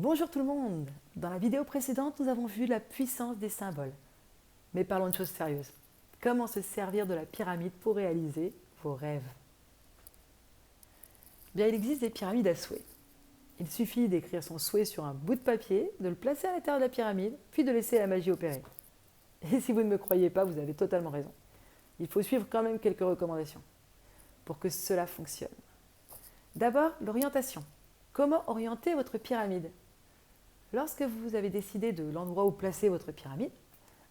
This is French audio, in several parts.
Bonjour tout le monde. Dans la vidéo précédente, nous avons vu la puissance des symboles. Mais parlons de choses sérieuses. Comment se servir de la pyramide pour réaliser vos rêves? Bien, il existe des pyramides à souhait. Il suffit d'écrire son souhait sur un bout de papier, de le placer à l'intérieur de la pyramide, puis de laisser la magie opérer. Et si vous ne me croyez pas, vous avez totalement raison. Il faut suivre quand même quelques recommandations pour que cela fonctionne. D'abord, l'orientation. Comment orienter votre pyramide? Lorsque vous avez décidé de l'endroit où placer votre pyramide,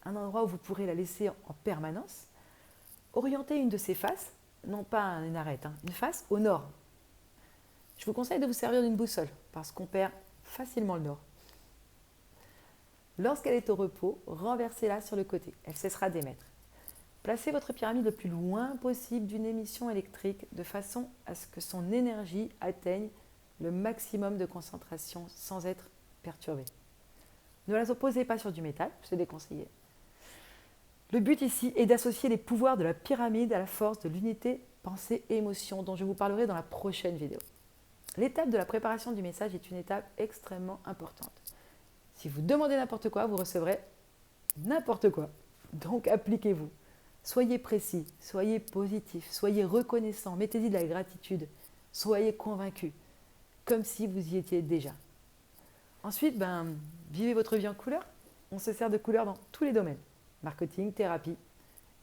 un endroit où vous pourrez la laisser en permanence, orientez une de ses faces, non pas une arête, une face au nord. Je vous conseille de vous servir d'une boussole, parce qu'on perd facilement le nord. Lorsqu'elle est au repos, renversez-la sur le côté, elle cessera d'émettre. Placez votre pyramide le plus loin possible d'une émission électrique, de façon à ce que son énergie atteigne le maximum de concentration sans être perturbée. Ne la opposez pas sur du métal, c'est déconseillé. Le but ici est d'associer les pouvoirs de la pyramide à la force de l'unité pensée et émotion dont je vous parlerai dans la prochaine vidéo. L'étape de la préparation du message est une étape extrêmement importante. Si vous demandez n'importe quoi, vous recevrez n'importe quoi. Donc appliquez-vous. Soyez précis, soyez positif, soyez reconnaissant, mettez-y de la gratitude, soyez convaincu, comme si vous y étiez déjà. Ensuite, vivez votre vie en couleur. On se sert de couleurs dans tous les domaines, marketing, thérapie,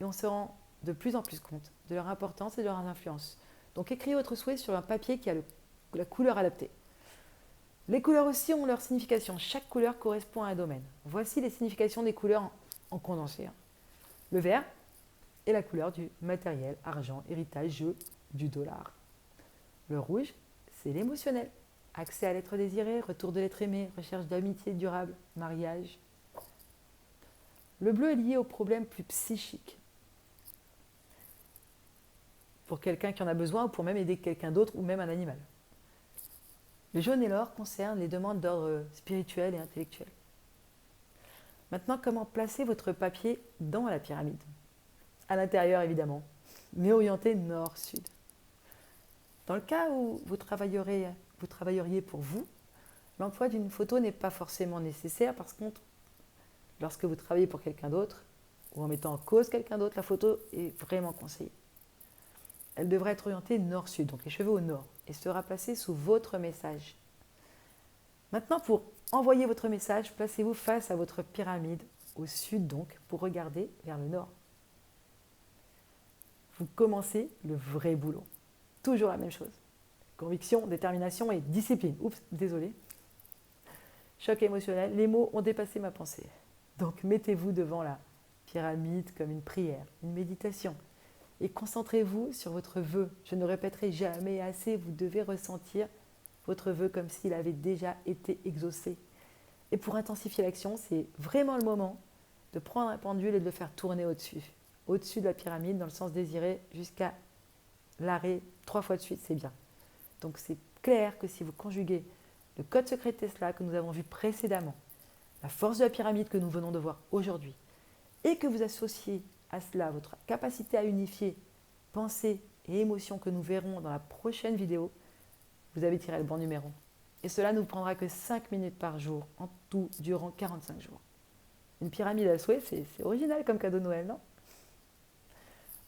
et on se rend de plus en plus compte de leur importance et de leur influence. Donc écrivez votre souhait sur un papier qui a la couleur adaptée. Les couleurs aussi ont leur signification. Chaque couleur correspond à un domaine. Voici les significations des couleurs en condensé. Le vert est la couleur du matériel, argent, héritage, jeu, du dollar. Le rouge, c'est l'émotionnel. Accès à l'être désiré, retour de l'être aimé, recherche d'amitié durable, mariage. Le bleu est lié aux problèmes plus psychiques. Pour quelqu'un qui en a besoin ou pour même aider quelqu'un d'autre ou même un animal. Le jaune et l'or concernent les demandes d'ordre spirituel et intellectuel. Maintenant, comment placer votre papier dans la pyramide? À l'intérieur, évidemment, mais orienté nord-sud. Dans le cas où vous travailleriez pour vous, l'emploi d'une photo n'est pas forcément nécessaire. Par contre, lorsque vous travaillez pour quelqu'un d'autre, ou en mettant en cause quelqu'un d'autre, la photo est vraiment conseillée. Elle devrait être orientée nord-sud, donc les cheveux au nord, et sera placée sous votre message. Maintenant, pour envoyer votre message, placez-vous face à votre pyramide, au sud donc, pour regarder vers le nord. Vous commencez le vrai boulot. Toujours la même chose. Conviction, détermination et discipline. Oups, désolé. Choc émotionnel, les mots ont dépassé ma pensée. Donc mettez-vous devant la pyramide comme une prière, une méditation. Et concentrez-vous sur votre vœu. Je ne répéterai jamais assez, vous devez ressentir votre vœu comme s'il avait déjà été exaucé. Et pour intensifier l'action, c'est vraiment le moment de prendre un pendule et de le faire tourner au-dessus de la pyramide, dans le sens désiré, jusqu'à l'arrêt 3 fois de suite, c'est bien. Donc c'est clair que si vous conjuguez le code secret de Tesla que nous avons vu précédemment, la force de la pyramide que nous venons de voir aujourd'hui, et que vous associez à cela votre capacité à unifier pensée et émotion que nous verrons dans la prochaine vidéo, vous avez tiré le bon numéro. Et cela ne vous prendra que 5 minutes par jour, en tout durant 45 jours. Une pyramide à souhait, c'est original comme cadeau de Noël, non?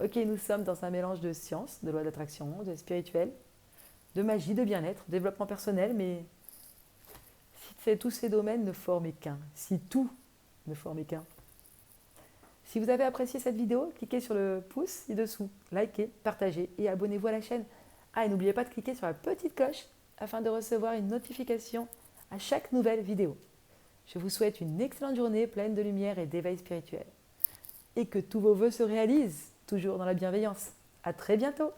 Ok, nous sommes dans un mélange de science, de loi d'attraction, de spirituel, de magie, de bien-être, développement personnel, mais si tous ces domaines ne formaient qu'un, si tout ne formait qu'un. Si vous avez apprécié cette vidéo, cliquez sur le pouce ci-dessous, likez, partagez et abonnez-vous à la chaîne. Ah, et n'oubliez pas de cliquer sur la petite cloche afin de recevoir une notification à chaque nouvelle vidéo. Je vous souhaite une excellente journée pleine de lumière et d'éveil spirituel. Et que tous vos vœux se réalisent, toujours dans la bienveillance. À très bientôt!